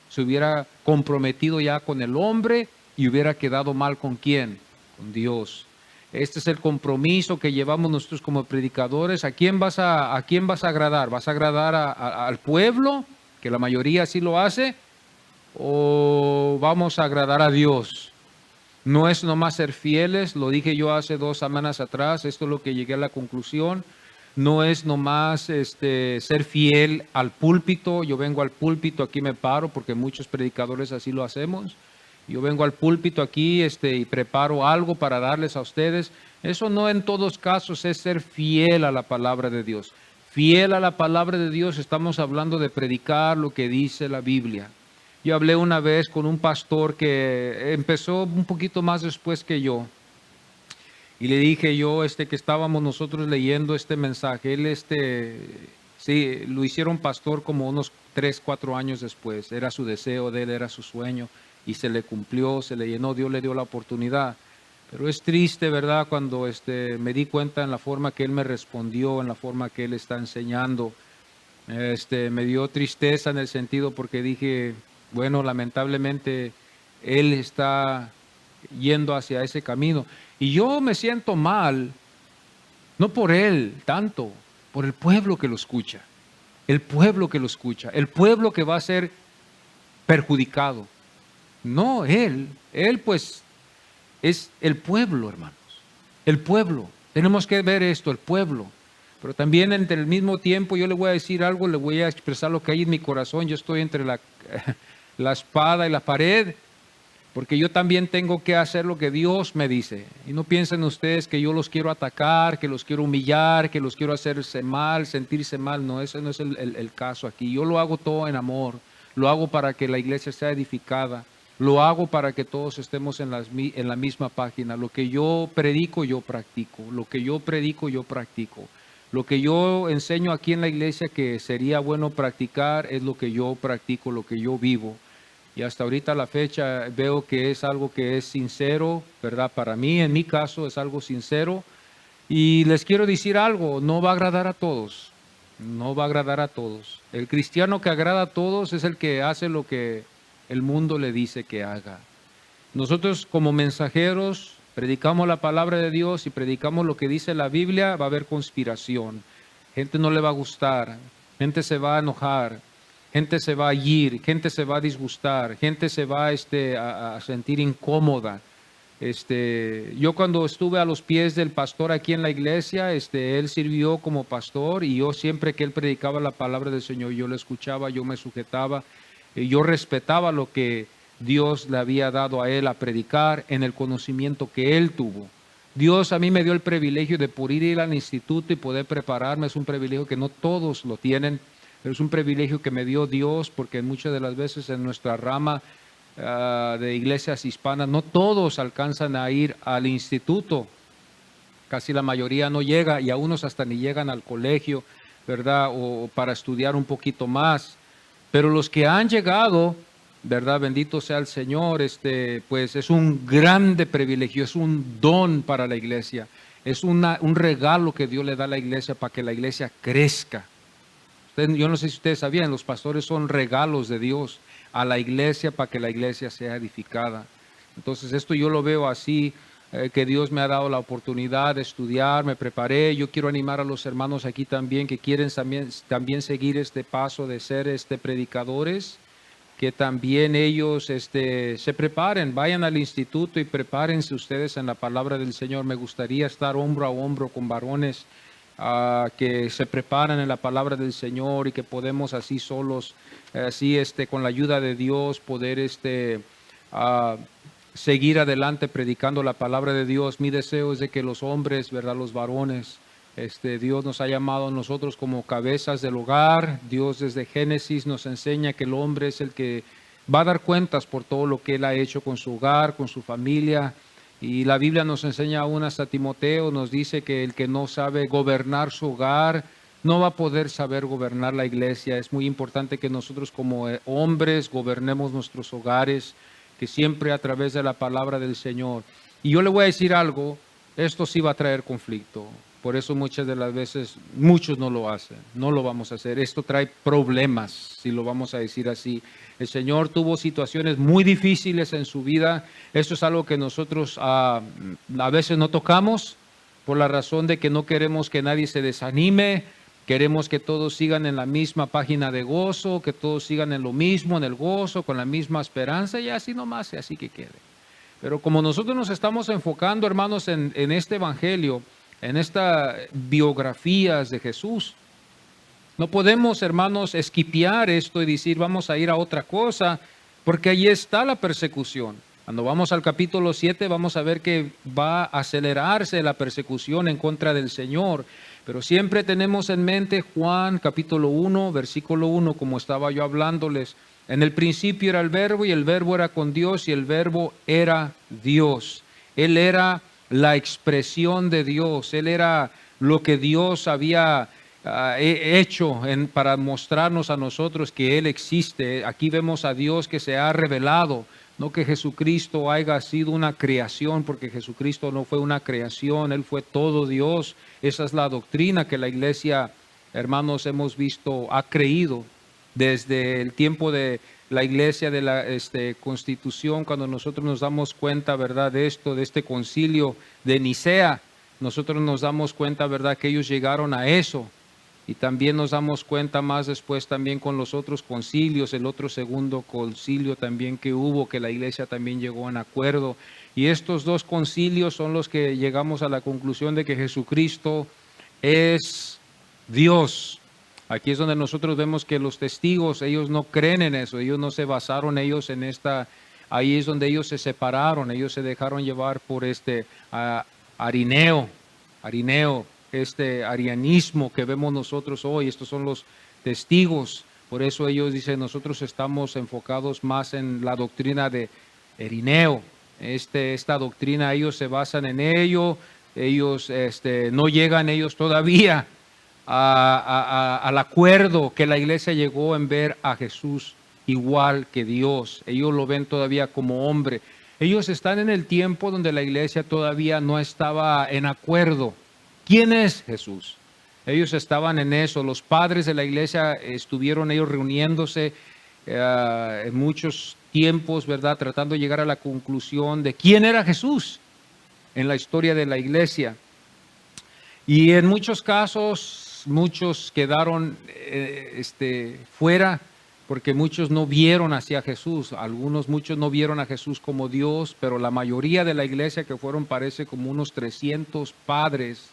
se hubiera comprometido ya con el hombre y hubiera quedado mal ¿con quién? Con Dios. Este es el compromiso que llevamos nosotros como predicadores. ¿A quién vas a agradar? ¿Vas a agradar al pueblo, que la mayoría así lo hace? ¿O vamos a agradar a Dios? No es nomás ser fieles, lo dije yo hace 2 semanas atrás, esto es lo que llegué a la conclusión. No es nomás ser fiel al púlpito. Yo vengo al púlpito, aquí me paro, porque muchos predicadores así lo hacemos. Yo vengo al púlpito aquí y preparo algo para darles a ustedes. Eso no en todos casos es ser fiel a la palabra de Dios. Fiel a la palabra de Dios, estamos hablando de predicar lo que dice la Biblia. Yo hablé una vez con un pastor que empezó un poquito más después que yo. Y le dije yo que estábamos nosotros leyendo este mensaje. Él sí, lo hicieron pastor como unos 3, 4 años después. Era su deseo de él, era su sueño. Y se le cumplió, se le llenó, Dios le dio la oportunidad. Pero es triste, ¿verdad? Cuando me di cuenta en la forma que él me respondió, en la forma que él está enseñando. Me dio tristeza en el sentido porque dije, bueno, lamentablemente él está yendo hacia ese camino. Y yo me siento mal, no por él tanto, por el pueblo que lo escucha. El pueblo que lo escucha, el pueblo que va a ser perjudicado. No, él pues es el pueblo, hermanos. El pueblo. Tenemos que ver esto, el pueblo. Pero también entre el mismo tiempo yo le voy a decir algo, le voy a expresar lo que hay en mi corazón. Yo estoy entre la espada y la pared, porque yo también tengo que hacer lo que Dios me dice. Y no piensen ustedes que yo los quiero atacar, que los quiero humillar, que los quiero hacerse mal, sentirse mal. No, ese no es el caso aquí. Yo lo hago todo en amor. Lo hago para que la iglesia sea edificada. Lo hago para que todos estemos en la misma página. Lo que yo predico, yo practico. Lo que yo predico, yo practico. Lo que yo enseño aquí en la iglesia que sería bueno practicar es lo que yo practico, lo que yo vivo. Y hasta ahorita a la fecha veo que es algo que es sincero, ¿verdad? Para mí, en mi caso, es algo sincero. Y les quiero decir algo, no va a agradar a todos. No va a agradar a todos. El cristiano que agrada a todos es el que hace lo que el mundo le dice que haga. Nosotros como mensajeros predicamos la palabra de Dios y predicamos lo que dice la Biblia, va a haber conspiración. Gente no le va a gustar, gente se va a enojar, gente se va a ir, gente se va a disgustar, gente se va a sentir incómoda. Yo cuando estuve a los pies del pastor aquí en la iglesia, él sirvió como pastor y yo siempre que él predicaba la palabra del Señor, yo lo escuchaba, yo me sujetaba, yo respetaba lo que Dios le había dado a él a predicar en el conocimiento que él tuvo. Dios a mí me dio el privilegio de poder ir al instituto y poder prepararme. Es un privilegio que no todos lo tienen, pero es un privilegio que me dio Dios porque muchas de las veces en nuestra rama de iglesias hispanas no todos alcanzan a ir al instituto. Casi la mayoría no llega y a unos hasta ni llegan al colegio, ¿verdad? O para estudiar un poquito más. Pero los que han llegado, ¿verdad? Bendito sea el Señor, pues es un grande privilegio, es un don para la iglesia, es un regalo que Dios le da a la iglesia para que la iglesia crezca. Yo no sé si ustedes sabían, los pastores son regalos de Dios a la iglesia para que la iglesia sea edificada. Entonces esto yo lo veo así, que Dios me ha dado la oportunidad de estudiar, me preparé. Yo quiero animar a los hermanos aquí también que quieren también seguir este paso de ser predicadores, que también ellos se preparen, vayan al instituto y prepárense ustedes en la palabra del Señor. Me gustaría estar hombro a hombro con varones que se preparan en la palabra del Señor y que podemos así solos, así con la ayuda de Dios, poder seguir adelante predicando la palabra de Dios. Mi deseo es de que los hombres, ¿verdad? Los varones, Dios nos ha llamado a nosotros como cabezas del hogar. Dios desde Génesis nos enseña que el hombre es el que va a dar cuentas por todo lo que él ha hecho con su hogar, con su familia. Y la Biblia nos enseña aún hasta Timoteo, nos dice que el que no sabe gobernar su hogar, no va a poder saber gobernar la iglesia. Es muy importante que nosotros como hombres gobernemos nuestros hogares, que siempre a través de la palabra del Señor. Y yo le voy a decir algo, esto sí va a traer conflicto. Por eso muchas de las veces muchos no lo hacen, no lo vamos a hacer. Esto trae problemas, si lo vamos a decir así. El Señor tuvo situaciones muy difíciles en su vida. Esto es algo que nosotros a veces no tocamos por la razón de que no queremos que nadie se desanime. Queremos que todos sigan en la misma página de gozo, que todos sigan en lo mismo, en el gozo, con la misma esperanza, y así nomás, y así que quede. Pero como nosotros nos estamos enfocando, hermanos, en este evangelio, en estas biografías de Jesús, no podemos, hermanos, esquipear esto y decir vamos a ir a otra cosa, porque ahí está la persecución. Cuando vamos al capítulo 7 vamos a ver que va a acelerarse la persecución en contra del Señor. Pero siempre tenemos en mente Juan capítulo 1, versículo 1, como estaba yo hablándoles. En el principio era el verbo y el verbo era con Dios y el verbo era Dios. Él era la expresión de Dios. Él era lo que Dios había hecho para mostrarnos a nosotros que Él existe. Aquí vemos a Dios que se ha revelado. No que Jesucristo haya sido una creación, porque Jesucristo no fue una creación, Él fue todo Dios. Esa es la doctrina que la iglesia, hermanos, hemos visto, ha creído desde el tiempo de la iglesia de la Constitución, cuando nosotros nos damos cuenta, ¿verdad?, de esto, de este concilio de Nicea. Nosotros nos damos cuenta, ¿verdad?, que ellos llegaron a eso. Y también nos damos cuenta más después también con los otros concilios, el otro segundo concilio también que hubo, que la iglesia también llegó en acuerdo. Y estos dos concilios son los que llegamos a la conclusión de que Jesucristo es Dios. Aquí es donde nosotros vemos que los testigos, ellos no creen en eso, ellos no se basaron ellos en esta, ahí es donde ellos se separaron, ellos se dejaron llevar por Arineo, este arianismo que vemos nosotros hoy. Estos son los testigos. Por eso ellos dicen, nosotros estamos enfocados más en la doctrina de Irineo. Esta doctrina, ellos se basan en ello. Ellos no llegan ellos todavía al acuerdo que la iglesia llegó en ver a Jesús igual que Dios. Ellos lo ven todavía como hombre. Ellos están en el tiempo donde la iglesia todavía no estaba en acuerdo. ¿Quién es Jesús? Ellos estaban en eso. Los padres de la iglesia estuvieron ellos reuniéndose en muchos tiempos, ¿verdad?, tratando de llegar a la conclusión de quién era Jesús en la historia de la iglesia. Y en muchos casos, muchos quedaron fuera, porque muchos no vieron hacia Jesús. Muchos no vieron a Jesús como Dios, pero la mayoría de la iglesia, que fueron, parece, como unos 300 padres,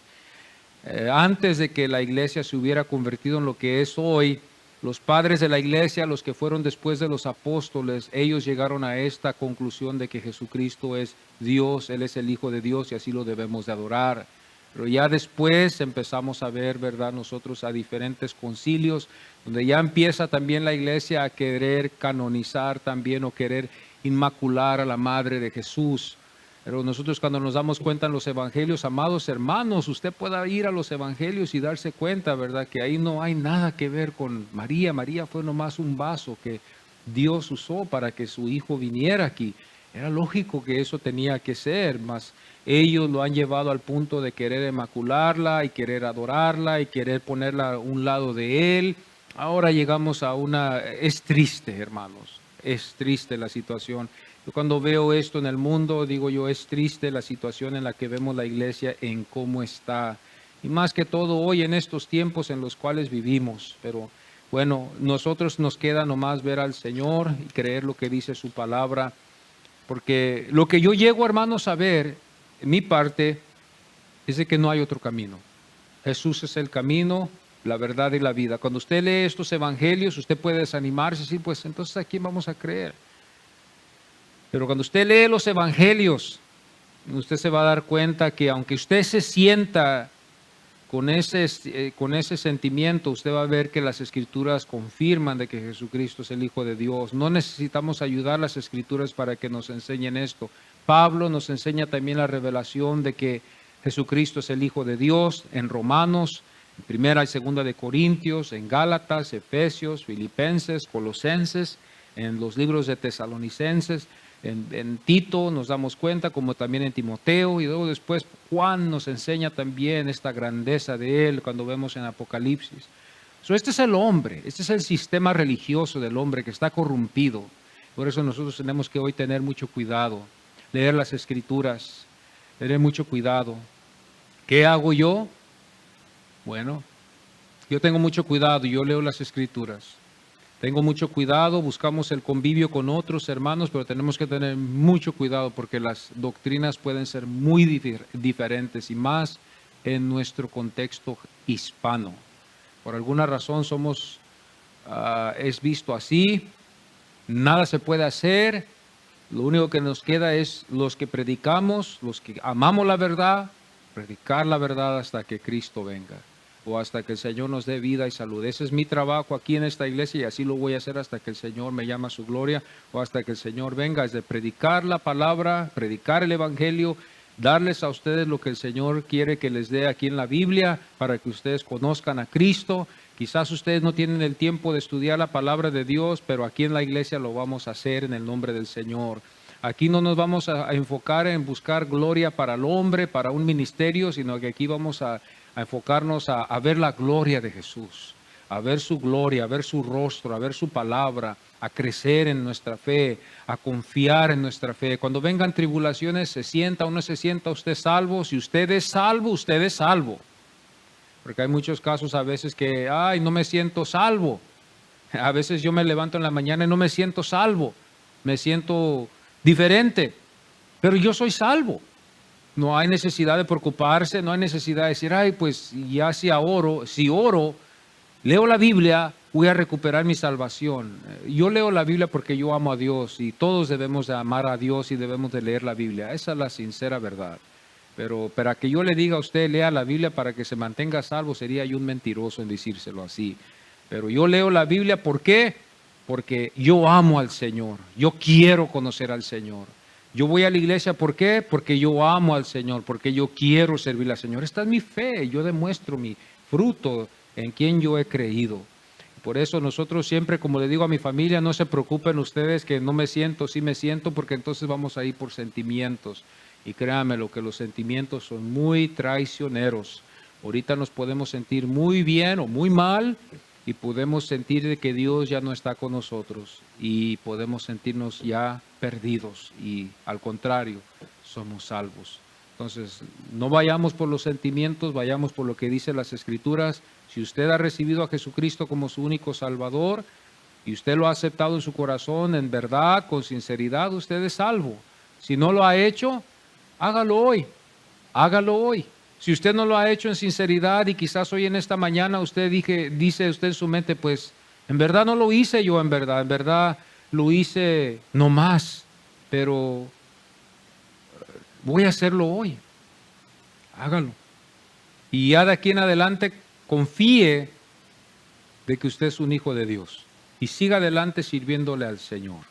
antes de que la iglesia se hubiera convertido en lo que es hoy, los padres de la iglesia, los que fueron después de los apóstoles, ellos llegaron a esta conclusión de que Jesucristo es Dios, Él es el Hijo de Dios y así lo debemos de adorar. Pero ya después empezamos a ver, ¿verdad?, nosotros a diferentes concilios, donde ya empieza también la iglesia a querer canonizar también o querer inmacular a la Madre de Jesús. Pero nosotros, cuando nos damos cuenta en los evangelios, amados hermanos, usted puede ir a los evangelios y darse cuenta, ¿verdad?, que ahí no hay nada que ver con María. María fue nomás un vaso que Dios usó para que su hijo viniera aquí. Era lógico que eso tenía que ser, mas ellos lo han llevado al punto de querer inmacularla y querer adorarla y querer ponerla a un lado de Él. Ahora llegamos a es triste, hermanos, es triste la situación. Yo cuando veo esto en el mundo, digo yo, es triste la situación en la que vemos la iglesia en cómo está. Y más que todo hoy en estos tiempos en los cuales vivimos. Pero bueno, nosotros nos queda nomás ver al Señor y creer lo que dice su palabra. Porque lo que yo llego, hermanos, a ver, en mi parte, es de que no hay otro camino. Jesús es el camino, la verdad y la vida. Cuando usted lee estos evangelios, usted puede desanimarse y decir, pues entonces ¿a quién vamos a creer? Pero cuando usted lee los evangelios, usted se va a dar cuenta que aunque usted se sienta con ese sentimiento, usted va a ver que las escrituras confirman de que Jesucristo es el Hijo de Dios. No necesitamos ayudar las escrituras para que nos enseñen esto. Pablo nos enseña también la revelación de que Jesucristo es el Hijo de Dios en Romanos, en Primera y Segunda de Corintios, en Gálatas, Efesios, Filipenses, Colosenses, en los libros de Tesalonicenses. en Tito nos damos cuenta, como también en Timoteo, y luego después Juan nos enseña también esta grandeza de él cuando vemos en Apocalipsis. Este es el hombre, este es el sistema religioso del hombre que está corrompido. Por eso nosotros tenemos que hoy tener mucho cuidado, leer las Escrituras, tener mucho cuidado. ¿Qué hago yo? Bueno, yo tengo mucho cuidado, yo leo las Escrituras. Tengo mucho cuidado, buscamos el convivio con otros hermanos, pero tenemos que tener mucho cuidado porque las doctrinas pueden ser muy diferentes y más en nuestro contexto hispano. Por alguna razón es visto así, nada se puede hacer, lo único que nos queda es los que predicamos, los que amamos la verdad, predicar la verdad hasta que Cristo venga o hasta que el Señor nos dé vida y salud. Ese es mi trabajo aquí en esta iglesia y así lo voy a hacer hasta que el Señor me llame a su gloria o hasta que el Señor venga, es de predicar la palabra, predicar el evangelio, darles a ustedes lo que el Señor quiere que les dé aquí en la Biblia para que ustedes conozcan a Cristo. Quizás ustedes no tienen el tiempo de estudiar la palabra de Dios, pero aquí en la iglesia lo vamos a hacer en el nombre del Señor. Aquí no nos vamos a enfocar en buscar gloria para el hombre, para un ministerio, sino que aquí vamos a enfocarnos a ver la gloria de Jesús, a ver su gloria, a ver su rostro, a ver su palabra, a crecer en nuestra fe, a confiar en nuestra fe. Cuando vengan tribulaciones, se sienta o no se sienta usted salvo. Si usted es salvo, usted es salvo. Porque hay muchos casos a veces que, ay, no me siento salvo. A veces yo me levanto en la mañana y no me siento salvo. Me siento diferente, pero yo soy salvo. No hay necesidad de preocuparse, no hay necesidad de decir, ay, pues ya si oro, leo la Biblia, voy a recuperar mi salvación. Yo leo la Biblia porque yo amo a Dios y todos debemos de amar a Dios y debemos de leer la Biblia. Esa es la sincera verdad. Pero para que yo le diga a usted, lea la Biblia para que se mantenga salvo, sería yo un mentiroso en decírselo así. Pero yo leo la Biblia, ¿por qué? Porque yo amo al Señor, yo quiero conocer al Señor. Yo voy a la iglesia, ¿por qué? Porque yo amo al Señor, porque yo quiero servir al Señor. Esta es mi fe, yo demuestro mi fruto en quien yo he creído. Por eso nosotros siempre, como le digo a mi familia, no se preocupen ustedes que no me siento, sí me siento, porque entonces vamos a ir por sentimientos. Y créanme lo que los sentimientos son muy traicioneros. Ahorita nos podemos sentir muy bien o muy mal, y podemos sentir de que Dios ya no está con nosotros y podemos sentirnos ya perdidos y al contrario, somos salvos. Entonces, no vayamos por los sentimientos, vayamos por lo que dicen las Escrituras. Si usted ha recibido a Jesucristo como su único Salvador y usted lo ha aceptado en su corazón, en verdad, con sinceridad, usted es salvo. Si no lo ha hecho, hágalo hoy, hágalo hoy. Si usted no lo ha hecho en sinceridad y quizás hoy en esta mañana usted dice usted en su mente, pues en verdad no lo hice yo, en verdad lo hice nomás, pero voy a hacerlo hoy. Hágalo. Y ya de aquí en adelante confíe de que usted es un hijo de Dios y siga adelante sirviéndole al Señor.